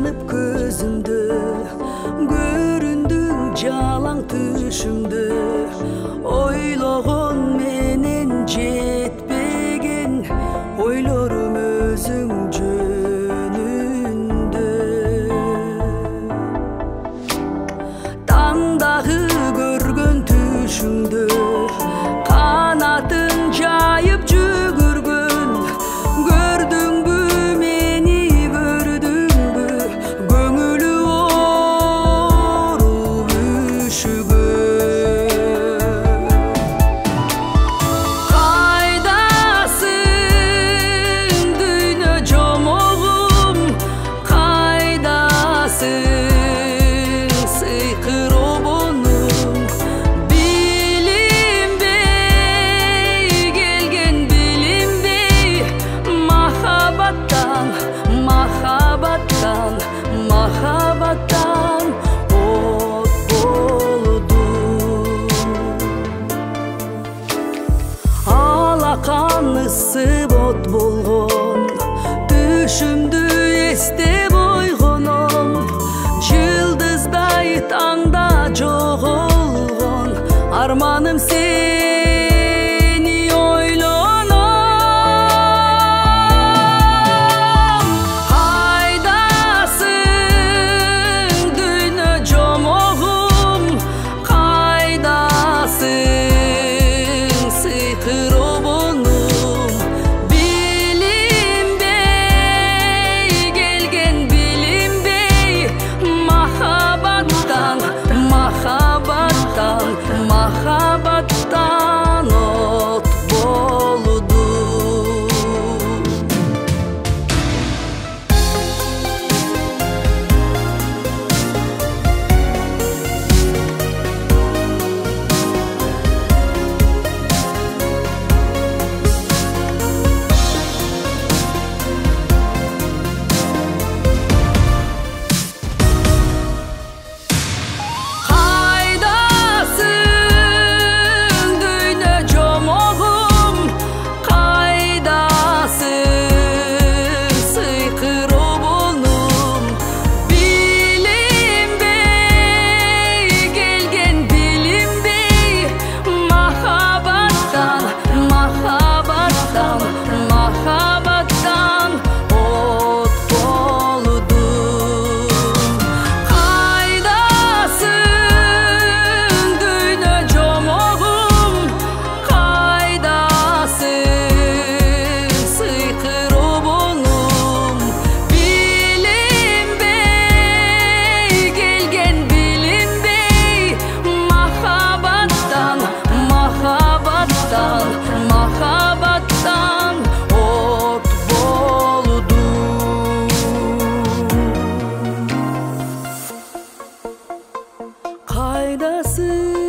жанып көзүмдө, көрүндүң жалаң түшүмдө. Ойлогон менен жетпеген ойлорум өзүң жөнүндө. Таңдагы көргөн түшүңдө канатын жайып жүгүргөн. Көрдүңбү мени, көрдүңбү көңүлү ооруп үшүгөн. Кайдасың дүйнө жомогум, кайдасың сыйкыр обонум. Билинбей келген билинбей, махабаттан махабаттан махабаттан от болдум. Алакан ысып от болгон, түшүмдү эстеп ойгоном. Жылдыздай таңда жоголгон, арманым сени ойлоном. Кайдасың дүйнө жомогум, кайдасың сыйкыр обонум. Билинбей келген билинбей, махабаттан махабаттан махабаттан от болдум. Кайдасың дүйнө жомогум, кайдасың сыйкыр обонум. Билинбей келген билинбей, махабаттан махабаттан махабаттан от болдум. Кайдасың дүйнө жомогум, кайдасың сыйкыр обонум. Билинбей келген билинбей, махабаттан махабаттан махабаттан от болдум. Кайдасың